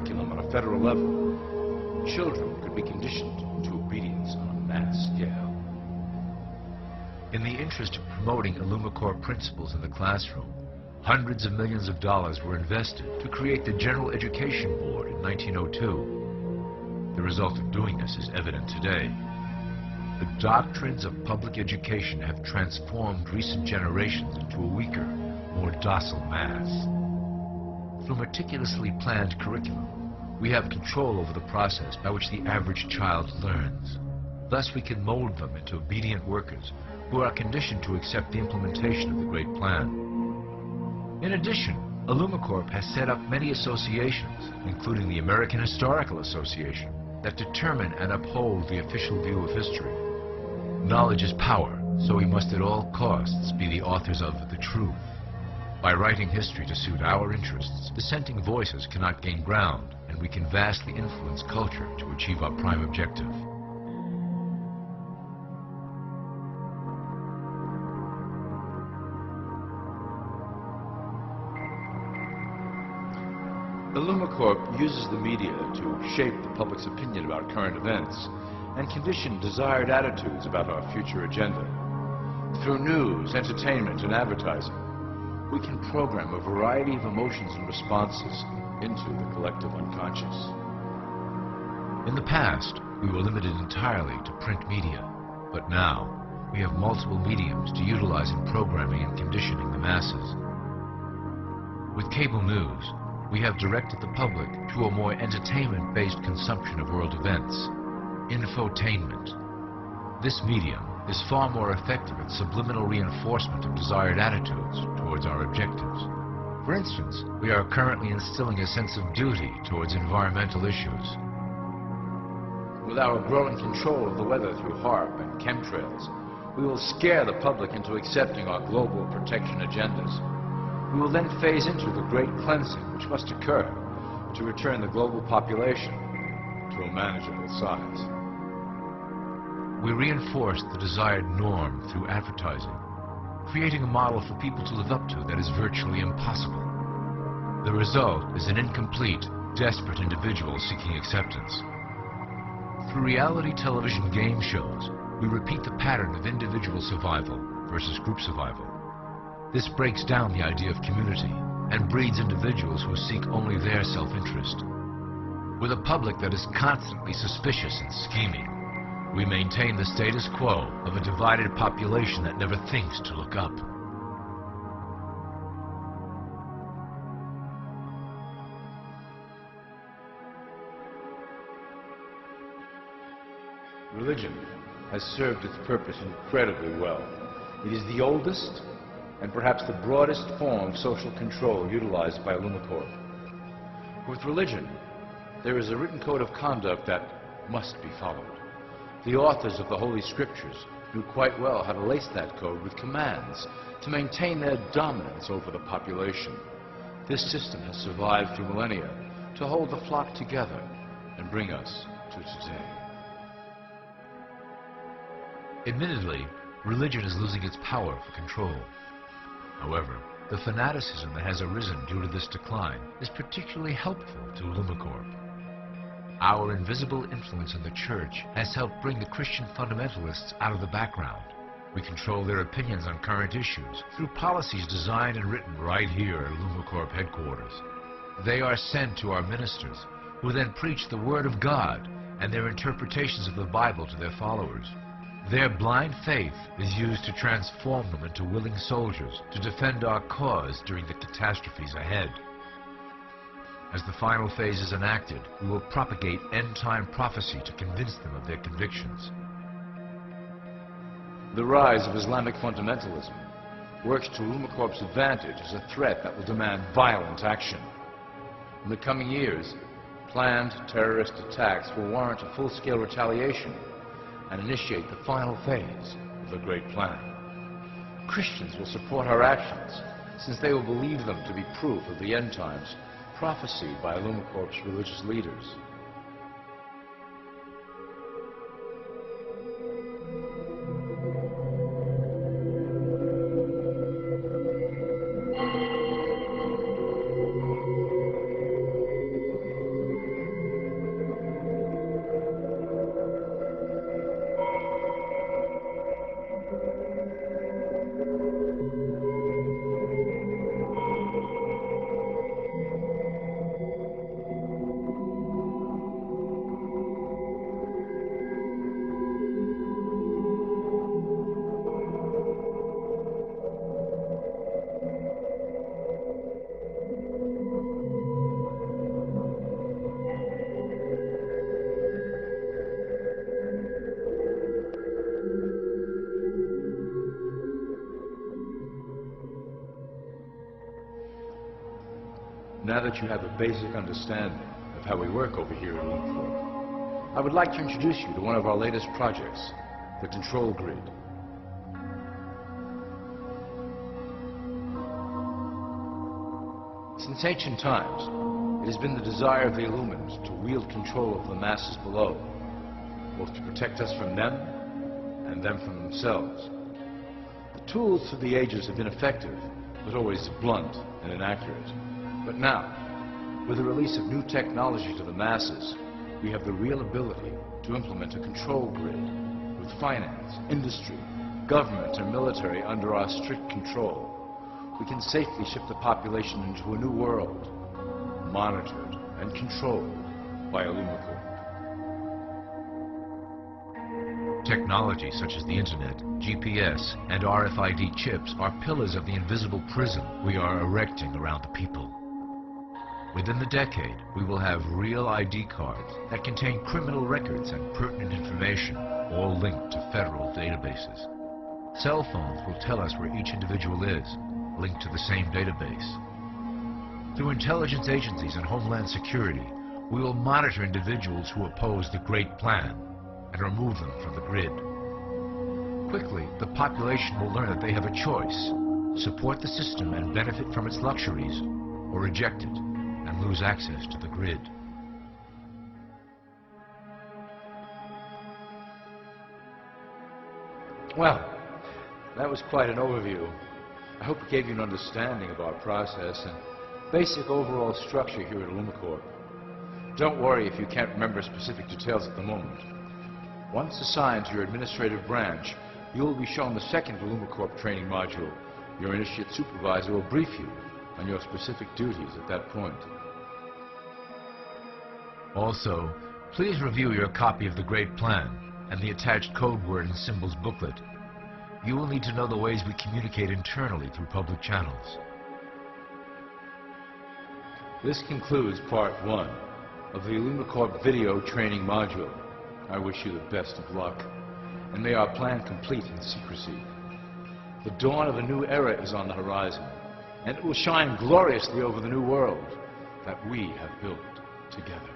curriculum on a federal level, children could be conditioned to obedience on a mass scale. In the interest of promoting Illumicorp principles in the classroom, hundreds of millions of dollars were invested to create the General Education Board in 1902. The result of doing this is evident today. The doctrines of public education have transformed recent generations into a weaker, more docile mass. Through meticulously planned curriculum, we have control over the process by which the average child learns. Thus we can mold them into obedient workers who are conditioned to accept the implementation of the Great Plan. In addition, Illumicorp has set up many associations, including the American Historical Association, that determine and uphold the official view of history. Knowledge is power, so we must at all costs be the authors of the truth. By writing history to suit our interests, dissenting voices cannot gain ground, and we can vastly influence culture to achieve our prime objective. Illumicorp uses the media to shape the public's opinion about current events and condition desired attitudes about our future agenda. Through news, entertainment, and advertising, we can program a variety of emotions and responses into the collective unconscious. In the past, we were limited entirely to print media, but now we have multiple mediums to utilize in programming and conditioning the masses. With cable news, we have directed the public to a more entertainment-based consumption of world events, infotainment. This medium is far more effective at subliminal reinforcement of desired attitudes towards our objectives. For instance, we are currently instilling a sense of duty towards environmental issues. With our growing control of the weather through HAARP and chemtrails, we will scare the public into accepting our global protection agendas. We will then phase into the great cleansing which must occur to return the global population to a manageable size. We reinforce the desired norm through advertising, creating a model for people to live up to that is virtually impossible. The result is an incomplete, desperate individual seeking acceptance. Through reality television game shows, we repeat the pattern of individual survival versus group survival. This breaks down the idea of community and breeds individuals who seek only their self-interest. With a public that is constantly suspicious and scheming, we maintain the status quo of a divided population that never thinks to look up. Religion has served its purpose incredibly well. It is the oldest and perhaps the broadest form of social control utilized by Illumicorp. With religion, there is a written code of conduct that must be followed. The authors of the Holy Scriptures knew quite well how to lace that code with commands to maintain their dominance over the population. This system has survived through millennia to hold the flock together and bring us to today. Admittedly, religion is losing its power for control. However, the fanaticism that has arisen due to this decline is particularly helpful to Illumicorp. Our invisible influence in the church has helped bring the Christian fundamentalists out of the background. We control their opinions on current issues through policies designed and written right here at Illumicorp headquarters. They are sent to our ministers, who then preach the Word of God and their interpretations of the Bible to their followers. Their blind faith is used to transform them into willing soldiers to defend our cause during the catastrophes ahead. As the final phase is enacted, we will propagate end-time prophecy to convince them of their convictions. The rise of Islamic fundamentalism works to Illumicorp's advantage as a threat that will demand violent action. In the coming years, planned terrorist attacks will warrant a full-scale retaliation and initiate the final phase of the Great Plan. Christians will support our actions, since they will believe them to be proof of the end times prophesied by Illumicorp's religious leaders. that you have a basic understanding of how we work over here at IllumiCorp, I would like to introduce you to one of our latest projects, the Control Grid. Since ancient times, it has been the desire of the Illuminati to wield control of the masses below, both to protect us from them and them from themselves. The tools through the ages have been effective, but always blunt and inaccurate. But now, with the release of new technology to the masses, we have the real ability to implement a control grid with finance, industry, government, and military under our strict control. We can safely ship the population into a new world, monitored and controlled by IllumiCorp. Technology such as the Internet, GPS, and RFID chips are pillars of the invisible prison we are erecting around the people. Within the decade, we will have real ID cards that contain criminal records and pertinent information, all linked to federal databases. Cell phones will tell us where each individual is, linked to the same database. Through intelligence agencies and Homeland Security, we will monitor individuals who oppose the Great Plan and remove them from the grid. Quickly, the population will learn that they have a choice: support the system and benefit from its luxuries, or reject it and lose access to the grid. Well, that was quite an overview. I hope it gave you an understanding of our process and basic overall structure here at IllumiCorp. Don't worry if you can't remember specific details at the moment. Once assigned to your administrative branch, you will be shown the second IllumiCorp training module. Your initiate supervisor will brief you on your specific duties at that point. Also, please review your copy of the Great Plan and the attached code word and symbols booklet. You will need to know the ways we communicate internally through public channels. This concludes part 1 of the IllumiCorp video training module. I wish you the best of luck, and may our plan complete in secrecy. The dawn of a new era is on the horizon, and it will shine gloriously over the new world that we have built together.